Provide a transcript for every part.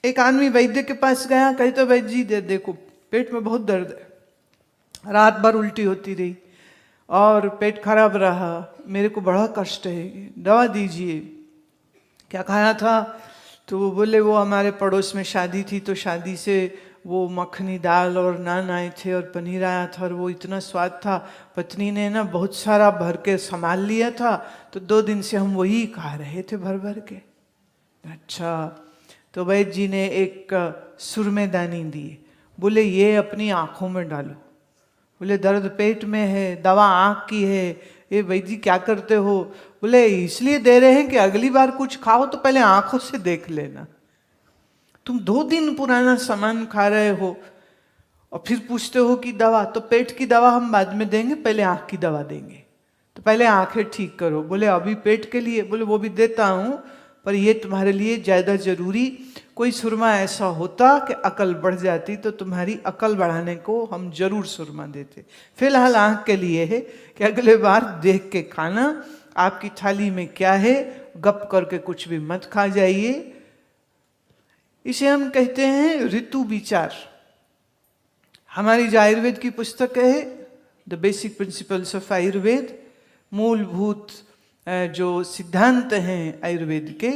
एक आदमी वैद्य के पास गया, कहते वैद्य जी देखो पेट में बहुत दर्द है, रात भर उल्टी होती रही और पेट खराब रहा, मेरे को बड़ा कष्ट है, दवा दीजिए। क्या खाया था? तो वो बोले वो हमारे पड़ोस में शादी थी, तो शादी से वो मखनी दाल और नान आए थे और पनीर आया था और वो इतना स्वाद था, पत्नी ने ना बहुत सारा भर के संभाल लिया था, तो 2 दिन से हम वही खा रहे थे भर भर के। अच्छा, तो वैद्य जी ने एक सुरमेदानी दी, बोले ये अपनी आंखों में डालो। बोले दर्द पेट में है, दवा आंख की है, ये वैद्य जी क्या करते हो? बोले इसलिए दे रहे हैं कि अगली बार कुछ खाओ तो पहले आंखों से देख लेना। तुम 2 दिन पुराना सामान खा रहे हो और फिर पूछते हो कि दवा, तो पेट की दवा हम बाद में देंगे, पहले आंख की दवा देंगे, तो पहले आंखें ठीक करो। बोले अभी पेट के लिए? बोले वो भी देता हूं, पर ये तुम्हारे लिए ज्यादा जरूरी, कोई सुरमा ऐसा होता कि अकल बढ़ जाती तो तुम्हारी अकल बढ़ाने को हम जरूर सुरमा देते। फिलहाल आंख के लिए है कि अगले बार देख के खाना, आपकी थाली में क्या है, गप करके कुछ भी मत खा जाइए। इसे हम कहते हैं ऋतु विचार। हमारी जो आयुर्वेद की पुस्तक है the basic principles of Ayurveda, मूलभूत जो सिद्धांत हैं आयुर्वेद के,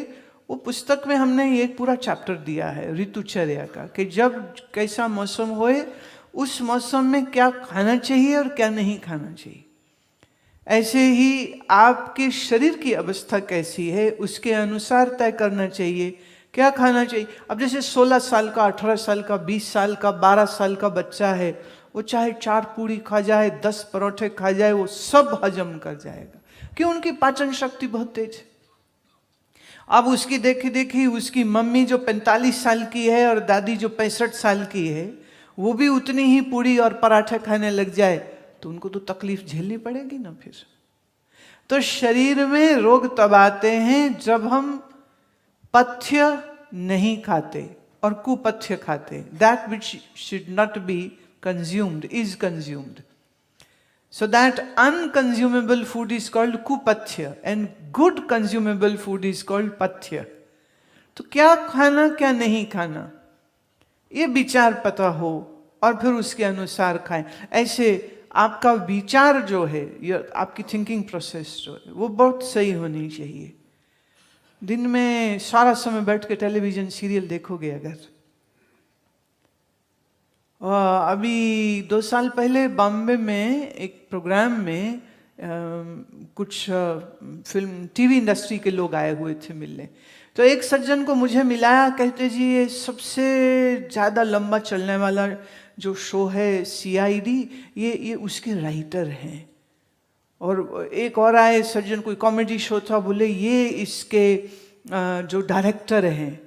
वो पुस्तक में हमने एक पूरा चैप्टर दिया है ऋतुचर्या का, कि जब कैसा मौसम होए उस मौसम में क्या खाना चाहिए और क्या नहीं खाना चाहिए। ऐसे ही आपके शरीर की अवस्था कैसी है उसके अनुसार तय करना चाहिए क्या खाना चाहिए। अब जैसे 16 साल का, 18 साल का, 20 साल का, 12 साल का बच्चा है, वो चाहे 4 पूरी खा जाए, 10 परोठे खा जाए, वो सब हजम कर जाएगा, क्यों? उनकी पाचन शक्ति बहुत तेज है। अब उसकी देखी देखी उसकी मम्मी जो 45 साल की है और दादी जो 65 साल की है, वो भी उतनी ही पूरी और पराठे खाने लग जाए, तो उनको तो तकलीफ झेलनी पड़ेगी ना फिर। तो शरीर में रोग तब आते हैं जब हम पथ्य नहीं खाते और कुपथ्य खाते। That which should not be consumed is consumed. So that unconsumable food is called kupathya and good consumable food is called pathya. तो क्या खाना क्या नहीं खाना ये विचार पता हो और फिर उसके अनुसार खाएं। ऐसे आपका विचार जो है, आपकी थिंकिंग प्रोसेस जो है वो बहुत सही होनी चाहिए। दिन में सारा समय बैठ के टेलीविजन सीरियल देखोगे अगर, अभी 2 साल पहले बॉम्बे में एक प्रोग्राम में कुछ फिल्म टीवी इंडस्ट्री के लोग आए हुए थे मिलने, तो एक सज्जन को मुझे मिलाया, कहते जी ये सबसे ज़्यादा लंबा चलने वाला जो शो है CID, ये उसके राइटर हैं। और एक और आए सज्जन, कोई कॉमेडी शो था, बोले ये इसके जो डायरेक्टर हैं।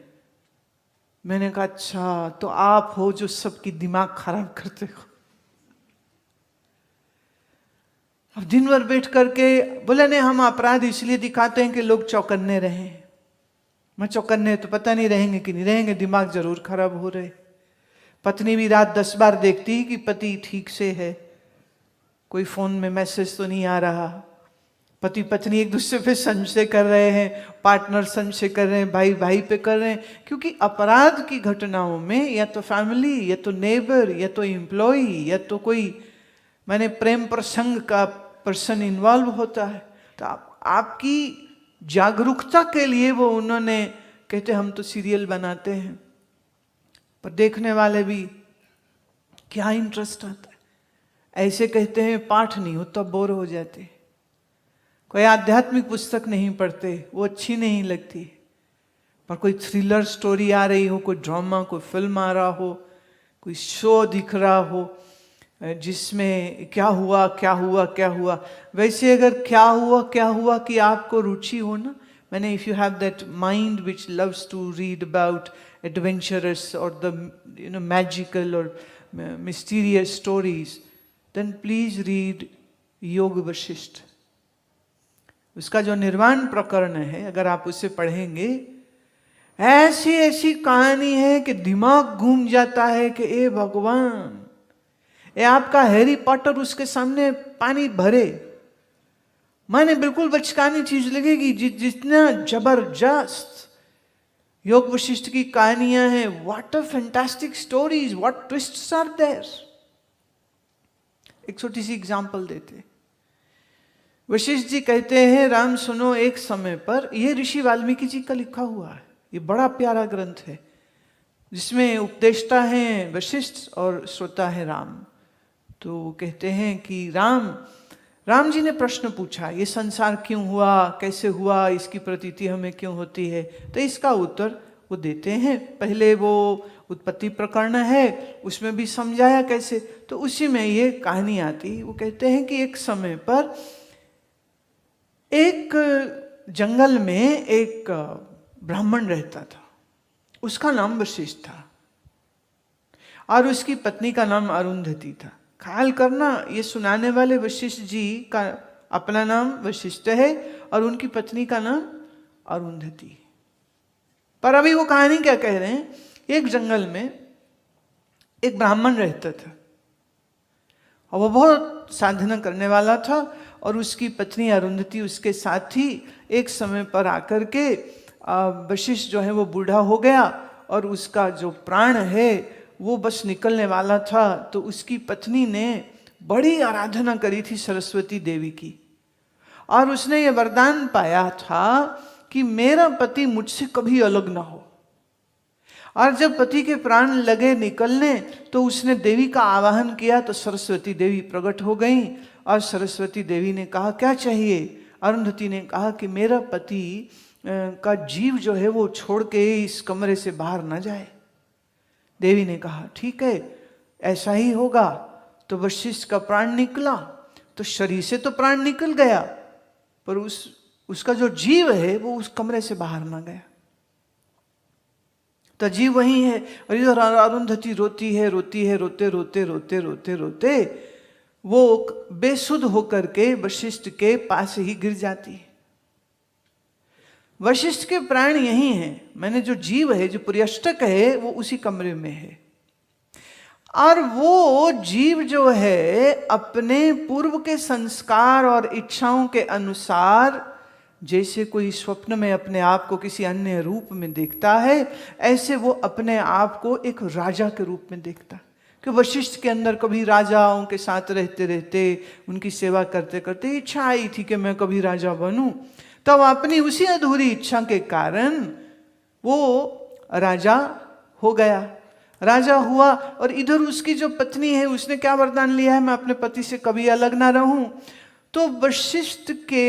मैंने कहा अच्छा, तो आप हो जो सबकी दिमाग खराब करते हो। अब दिन भर बैठ करके बोले नहीं, हम अपराध इसलिए दिखाते हैं कि लोग चौकन्ने रहें। मैं चौकन्ने तो पता नहीं रहेंगे कि नहीं रहेंगे, दिमाग जरूर खराब हो रहे। पत्नी भी रात 10 बार देखती कि पति ठीक से है, कोई फोन में मैसेज तो नहीं आ रहा। पति पत्नी एक दूसरे पे संशय कर रहे हैं, पार्टनर संशय कर रहे हैं, भाई भाई पे कर रहे हैं, क्योंकि अपराध की घटनाओं में या तो फैमिली, या तो नेबर, या तो एम्प्लॉय, या तो कोई मैंने प्रेम प्रसंग का पर्सन इन्वॉल्व होता है। तो आपकी जागरूकता के लिए वो उन्होंने कहते हम तो सीरियल बनाते हैं, पर देखने वाले भी क्या इंटरेस्ट आता है। ऐसे कहते हैं पाठ नहीं होता, बोर हो जाते। कोई आध्यात्मिक पुस्तक नहीं पढ़ते, वो अच्छी नहीं लगती, पर कोई थ्रिलर स्टोरी आ रही हो, कोई ड्रामा, कोई फिल्म आ रहा हो, कोई शो दिख रहा हो जिसमें क्या हुआ क्या हुआ क्या हुआ, वैसे अगर क्या हुआ कि आपको रुचि हो ना, मैंने if you have that mind which loves to read about adventurous और द मैजिकल और mysterious stories, then please read Yoga Vasishtha. उसका जो निर्वाण प्रकरण है, अगर आप उसे पढ़ेंगे, ऐसी ऐसी कहानी है कि दिमाग घूम जाता है कि ए भगवान, ये आपका हैरी पॉटर उसके सामने पानी भरे, माने बिल्कुल बचकानी चीज लगेगी, जितना जबरदस्त योग वशिष्ठ की कहानियां हैं, what a fantastic stories, what twists are there. एक छोटी सी एग्जांपल देते। वशिष्ठ जी कहते हैं, राम सुनो, एक समय पर, ये ऋषि वाल्मीकि जी का लिखा हुआ है, ये बड़ा प्यारा ग्रंथ है जिसमें उपदेष्टा हैं वशिष्ठ और श्रोता है राम। तो कहते हैं कि राम जी ने प्रश्न पूछा, ये संसार क्यों हुआ, कैसे हुआ, इसकी प्रतीति हमें क्यों होती है। तो इसका उत्तर वो देते हैं। पहले वो उत्पत्ति प्रकरण है, उसमें भी समझाया कैसे, तो उसी में ये कहानी आती। वो कहते हैं कि एक समय पर एक जंगल में एक ब्राह्मण रहता था, उसका नाम वशिष्ठ था और उसकी पत्नी का नाम अरुंधति था। ख्याल करना, ये सुनाने वाले वशिष्ठ जी का अपना नाम वशिष्ठ है और उनकी पत्नी का नाम अरुंधति। पर अभी वो कहानी क्या कह रहे हैं, एक जंगल में एक ब्राह्मण रहता था और वो बहुत साधना करने वाला था और उसकी पत्नी अरुंधति उसके साथ ही। एक समय पर आकर के वशिष्ठ जो है वो बूढ़ा हो गया और उसका जो प्राण है वो बस निकलने वाला था। तो उसकी पत्नी ने बड़ी आराधना करी थी सरस्वती देवी की और उसने ये वरदान पाया था कि मेरा पति मुझसे कभी अलग ना हो। और जब पति के प्राण लगे निकलने तो उसने देवी का आवाहन किया, तो सरस्वती देवी प्रकट हो गई और सरस्वती देवी ने कहा क्या चाहिए। अरुंधति ने कहा कि मेरा पति का जीव जो है वो छोड़ के इस कमरे से बाहर ना जाए। देवी ने कहा ठीक है, ऐसा ही होगा। तो वशिष्ठ का प्राण निकला, तो शरीर से तो प्राण निकल गया पर उसका जो जीव है वो उस कमरे से बाहर ना गया। तो जीव वही है और इधर अरुंधति रोती है, रोते रोते रोते रोते रोते वो बेसुध होकर के वशिष्ठ के पास ही गिर जाती है। वशिष्ठ के प्राण यही हैं, मैंने जो जीव है, जो पुर्यष्टक है, वो उसी कमरे में है। और वो जीव जो है अपने पूर्व के संस्कार और इच्छाओं के अनुसार, जैसे कोई स्वप्न में अपने आप को किसी अन्य रूप में देखता है, ऐसे वो अपने आप को एक राजा के रूप में देखता है। कि वशिष्ठ के अंदर कभी राजाओं के साथ रहते रहते, उनकी सेवा करते करते इच्छा आई थी कि मैं कभी राजा बनूं। तब अपनी उसी अधूरी इच्छा के कारण वो राजा हो गया, राजा हुआ। और इधर उसकी जो पत्नी है उसने क्या वरदान लिया है, मैं अपने पति से कभी अलग ना रहूं। तो वशिष्ठ के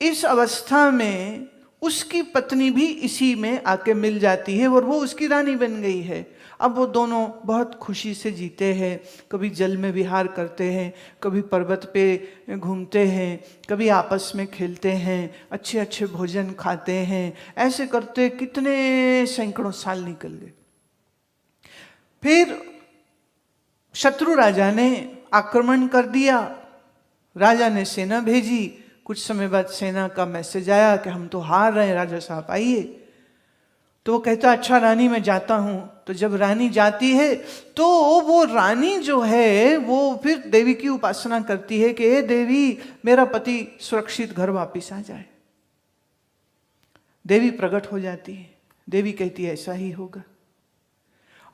इस अवस्था में उसकी पत्नी भी इसी में आके मिल जाती है और वो उसकी रानी बन गई है। अब वो दोनों बहुत खुशी से जीते हैं, कभी जल में विहार करते हैं, कभी पर्वत पे घूमते हैं, कभी आपस में खेलते हैं, अच्छे अच्छे भोजन खाते हैं। ऐसे करते कितने सैकड़ों साल निकल गए। फिर शत्रु राजा ने आक्रमण कर दिया, राजा ने सेना भेजी। कुछ समय बाद सेना का मैसेज आया कि हम तो हार रहे हैं, राजा साहब आइए। तो वो कहता अच्छा रानी मैं जाता हूं। तो जब रानी जाती है तो वो रानी जो है वो फिर देवी की उपासना करती है कि हे देवी मेरा पति सुरक्षित घर वापस आ जाए। देवी प्रकट हो जाती है, देवी कहती है ऐसा ही होगा।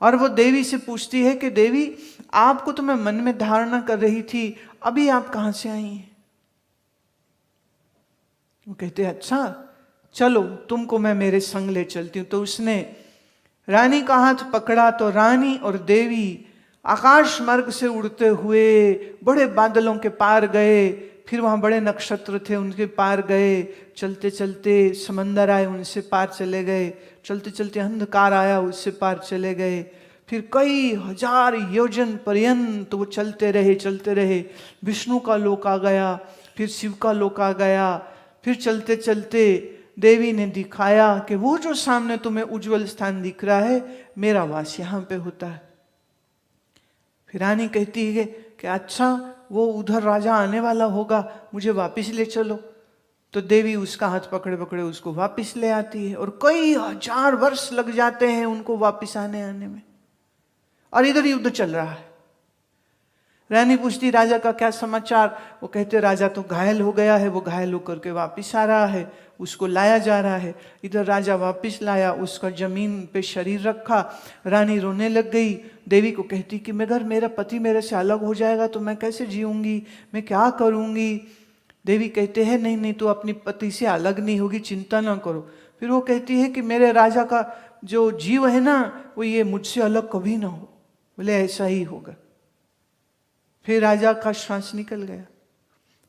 और वो देवी से पूछती है कि देवी आपको तो मैं मन में धारणा कर रही थी, अभी आप कहां से आई हैं। वो कहते हैं अच्छा चलो तुमको मैं मेरे संग ले चलती हूं। तो उसने रानी का हाथ पकड़ा तो रानी और देवी आकाश मार्ग से उड़ते हुए बड़े बादलों के पार गए। फिर वहां बड़े नक्षत्र थे, उनके पार गए। चलते चलते समंदर आए, उनसे पार चले गए। चलते चलते अंधकार आया, उससे पार चले गए। फिर कई हजार योजन पर्यंत वो चलते रहे। विष्णु का लोक आ गया, फिर शिव का लोक आ गया। फिर चलते चलते देवी ने दिखाया कि वो जो सामने तुम्हें उज्जवल स्थान दिख रहा है, मेरा वास यहाँ पे होता है। फिर रानी कहती है कि अच्छा वो उधर राजा आने वाला होगा, मुझे वापस ले चलो। तो देवी उसका हाथ पकड़े पकड़े उसको वापस ले आती है और कई हजार वर्ष लग जाते हैं उनको वापस आने में। और इधर युद्ध चल रहा है। रानी पूछती राजा का क्या समाचार। वो कहते राजा तो घायल हो गया है, वो घायल होकर के वापिस आ रहा है, उसको लाया जा रहा है। इधर राजा वापिस लाया, उसका जमीन पे शरीर रखा। रानी रोने लग गई, देवी को कहती कि अगर मेरा पति मेरे से अलग हो जाएगा तो मैं कैसे जीऊंगी, मैं क्या करूंगी। देवी कहते हैं नहीं नहीं, तू अपनी पति से अलग नहीं होगी, चिंता ना करो। फिर वो कहती है कि मेरे राजा का जो जीव है ना, वो ये मुझसे अलग कभी ना हो। बोले ऐसा ही होगा। फिर राजा का श्वास निकल गया,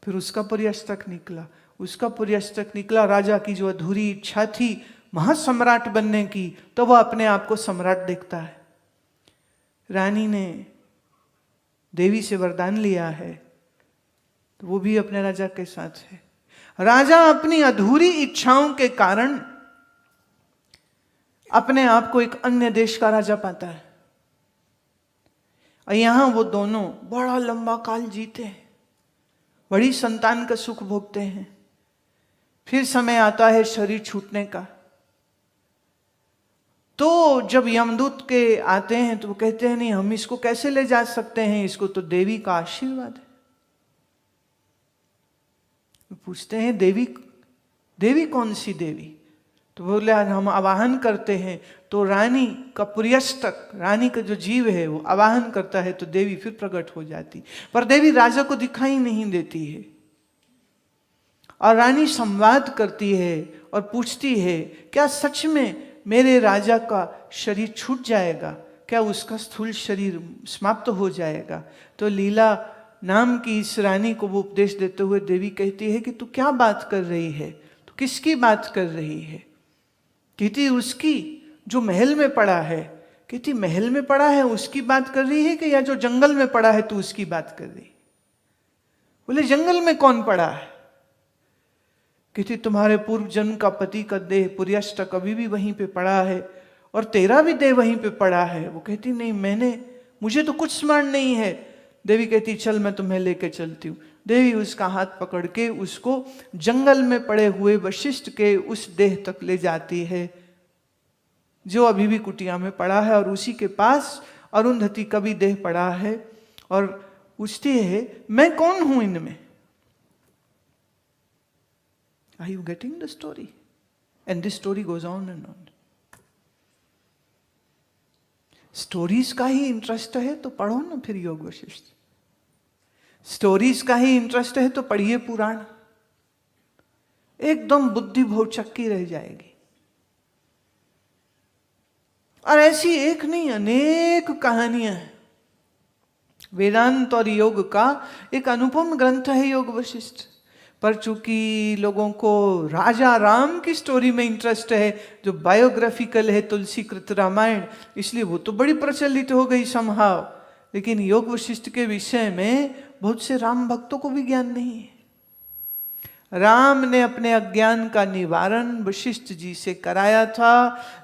फिर उसका पर्यस्तक निकला, उसका पर्यस्तक निकला। राजा की जो अधूरी इच्छा थी महासम्राट बनने की, तो वह अपने आप को सम्राट देखता है। रानी ने देवी से वरदान लिया है, तो वो भी अपने राजा के साथ है। राजा अपनी अधूरी इच्छाओं के कारण अपने आप को एक अन्य देश का राजा पाता है, और यहां वो दोनों बड़ा लंबा काल जीते हैं, बड़ी संतान का सुख भोगते हैं। फिर समय आता है शरीर छूटने का। तो जब यमदूत के आते हैं तो वो कहते हैं नहीं, हम इसको कैसे ले जा सकते हैं, इसको तो देवी का आशीर्वाद है। पूछते हैं देवी, देवी कौन सी देवी? तो बोले हम आवाहन करते हैं तो रानी का पर्यस्तक, रानी का जो जीव है वो आवाहन करता है तो देवी फिर प्रकट हो जाती। पर देवी राजा को दिखाई नहीं देती है, और रानी संवाद करती है और पूछती है क्या सच में मेरे राजा का शरीर छूट जाएगा, क्या उसका स्थूल शरीर समाप्त हो जाएगा? तो लीला नाम की इस रानी को वो उपदेश देते हुए देवी कहती है कि तू क्या बात कर रही है, तू किसकी बात कर रही है? कहती उसकी जो महल में पड़ा है। कहती महल में पड़ा है उसकी बात कर रही है कि या जो जंगल में पड़ा है तू उसकी बात कर रही? बोले जंगल में कौन पड़ा है? कहती तुम्हारे पूर्व जन्म का पति का देह पुर्यष्टक अभी भी वहीं पे पड़ा है, और तेरा भी देह वहीं पे पड़ा है। वो कहती नहीं, मुझे तो कुछ स्मरण नहीं है। देवी कहती चल मैं तुम्हें लेके चलती हूँ। देवी उसका हाथ पकड़ के उसको जंगल में पड़े हुए वशिष्ठ के उस देह तक ले जाती है जो अभी भी कुटिया में पड़ा है, और उसी के पास अरुंधति का भी देह पड़ा है, और पूछती है मैं कौन हूं इनमें? Are you getting the story? And this story goes on and on. Stories का ही इंटरेस्ट है तो पढ़ो ना फिर योग वशिष्ठ। स्टोरीज का ही इंटरेस्ट है तो पढ़िए पुराण, एकदम बुद्धि भौचक्की रह जाएगी। और ऐसी एक नहीं अनेक कहानियां हैं। वेदांत और योग का एक अनुपम ग्रंथ है योग वशिष्ठ। पर चूंकि लोगों को राजा राम की स्टोरी में इंटरेस्ट है जो बायोग्राफिकल है, तुलसी कृत रामायण, इसलिए वो तो बड़ी प्रचलित हो गई समहाव। लेकिन योग वशिष्ठ के विषय में बहुत से राम भक्तों को भी ज्ञान नहीं है। राम ने अपने अज्ञान का निवारण वशिष्ठ जी से कराया था।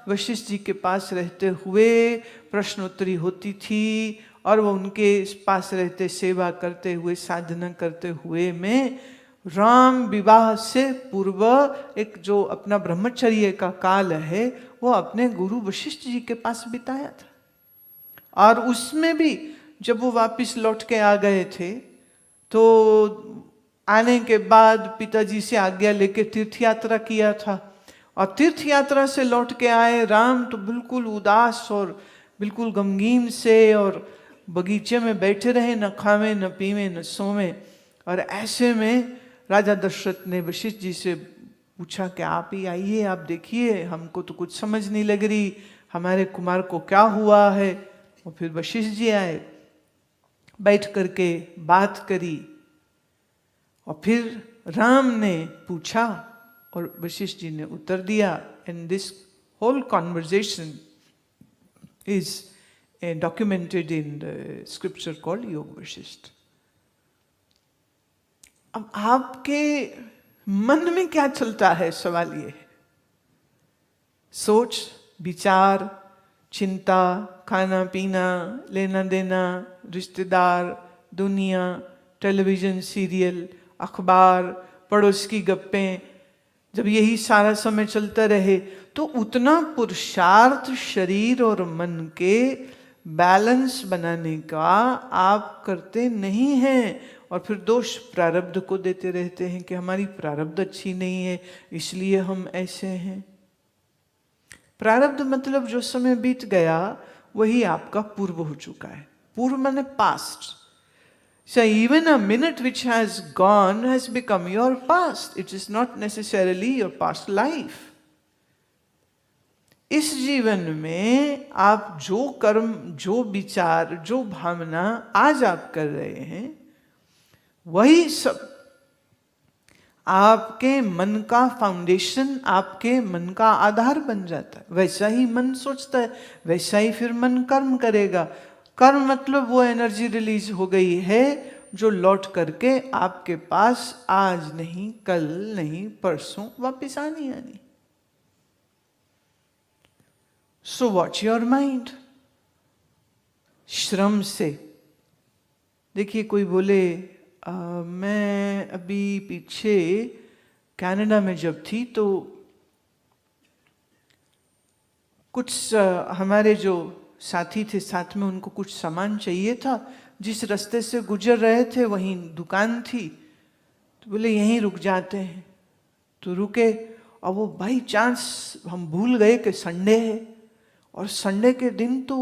वशिष्ठ जी के पास रहते हुए प्रश्नोत्तरी होती थी, और वो उनके पास रहते सेवा करते हुए साधना करते हुए में राम विवाह से पूर्व एक जो अपना ब्रह्मचर्य का काल है वो अपने गुरु वशिष्ठ जी के पास बिताया था। और उसमें भी जब वो वापस लौट के आ गए थे तो आने के बाद पिताजी से आज्ञा लेके तीर्थ यात्रा किया था, और तीर्थ यात्रा से लौट के आए राम तो बिल्कुल उदास और बिल्कुल गमगीन से, और बगीचे में बैठे रहे, न खावे न पीवे न सोवे। और ऐसे में राजा दशरथ ने वशिष्ठ जी से पूछा कि आप ही आइए, आप देखिए, हमको तो कुछ समझ नहीं लग रही, हमारे कुमार को क्या हुआ है। और फिर वशिष्ठ जी आए, बैठ करके बात करी, और फिर राम ने पूछा और वशिष्ठ जी ने उत्तर दिया। And this whole conversation is documented in the scripture called Yoga Vasishtha. अब आपके मन में क्या चलता है, सवाल ये है। सोच, विचार, चिंता, खाना पीना, लेना देना, रिश्तेदार, दुनिया, टेलीविजन सीरियल, अखबार, पड़ोस की गप्पें, जब यही सारा समय चलता रहे तो उतना पुरुषार्थ शरीर और मन के बैलेंस बनाने का आप करते नहीं हैं, और फिर दोष प्रारब्ध को देते रहते हैं कि हमारी प्रारब्ध अच्छी नहीं है इसलिए हम ऐसे हैं। प्रारब्ध मतलब जो समय बीत गया वही आपका पूर्व हो चुका है। पूर्व माने past. So even a minute which has gone has become your past. It is not necessarily your past life. इस जीवन में आप जो कर्म, जो विचार, जो भावना आज आप कर रहे हैं, वही सब आपके मन का फाउंडेशन, आपके मन का आधार बन जाता है। वैसा ही मन सोचता है, वैसा ही फिर मन कर्म करेगा। कर्म मतलब वो एनर्जी रिलीज हो गई है जो लौट करके आपके पास आज नहीं, कल नहीं, परसों वापिस आनी। So watch your mind. श्रम से देखिए, कोई बोले मैं अभी पीछे कनाडा में जब थी तो कुछ हमारे जो साथी थे साथ में, उनको कुछ सामान चाहिए था। जिस रास्ते से गुजर रहे थे वहीं दुकान थी, तो बोले यहीं रुक जाते हैं। तो रुके, और वो बाई चांस हम भूल गए कि संडे है, और संडे के दिन तो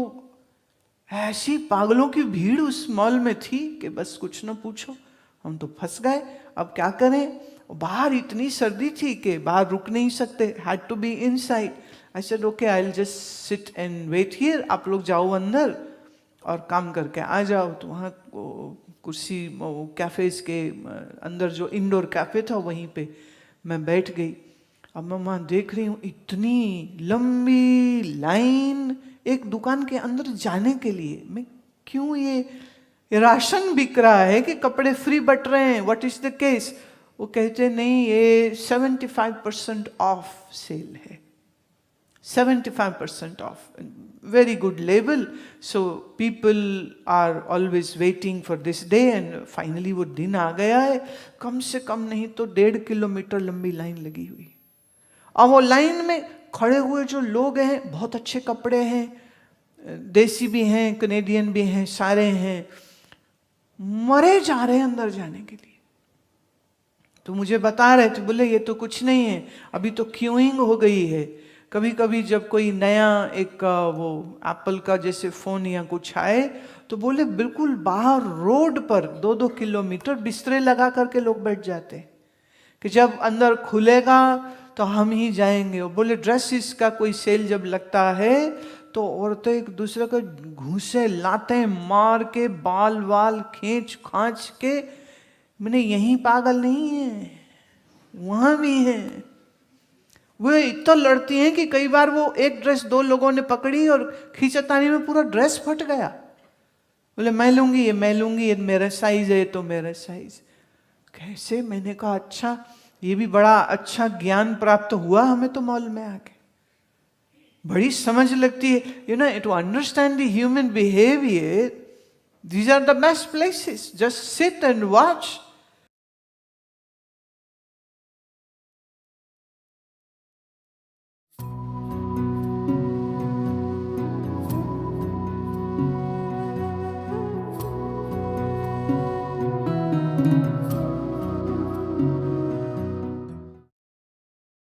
ऐसी पागलों की भीड़ उस मॉल में थी कि बस कुछ न पूछो। हम तो फंस गए, अब क्या करें। बाहर इतनी सर्दी थी कि बाहर रुक नहीं सकते, had to be inside. I said okay, I will just sit and wait here. आप लोग जाओ अंदर और काम करके आ जाओ। तो वहाँ कुर्सी, कैफेज के अंदर जो इंडोर कैफे था वहीं पे मैं बैठ गई। अब मैं वहाँ देख रही हूँ इतनी लंबी लाइन एक दुकान के अंदर जाने के लिए। मैं क्यों, ये राशन बिक रहा है कि कपड़े फ्री बट रहे हैं, व्हाट इज द केस? वो कहते नहीं, ये 75% ऑफ सेल है, 75% off, very good level. So people are always waiting for this day, and finally वो दिन आ गया है। कम से कम नहीं तो 1.5 किलोमीटर लंबी लाइन लगी हुई। अब वो लाइन में खड़े हुए जो लोग हैं, बहुत अच्छे कपड़े हैं, देसी भी हैं, कनेडियन भी हैं, सारे हैं, मरे जा रहे हैं अंदर जाने के लिए। तो मुझे बता रहे थे, बोले ये तो कुछ नहीं है, अभी तो क्यूइंग हो गई है। कभी कभी जब कोई नया एक वो एप्पल का जैसे फोन या कुछ आए, तो बोले बिल्कुल बाहर रोड पर 2-2 किलोमीटर बिस्तरे लगा करके लोग बैठ जाते कि जब अंदर खुलेगा तो हम ही जाएंगे। और बोले ड्रेसेस का कोई सेल जब लगता है तो औरतें एक दूसरे को घूसे लाते मार के, बाल वाल खींच खांच के। मैंने यहीं पागल नहीं है, वहां भी है। वो इतना लड़ती हैं कि कई बार वो एक ड्रेस 2 लोगों ने पकड़ी और खींचतानी में पूरा ड्रेस फट गया। बोले मैं लूंगी, ये मैं लूंगी, ये मेरा साइज है, तो मेरा साइज। कैसे? मैंने कहा अच्छा, ये भी बड़ा अच्छा ज्ञान प्राप्त हुआ हमें तो मॉल में आके। बड़ी समझ लगती है, you know, to understand the human behaviour. These are the best places, just sit and watch.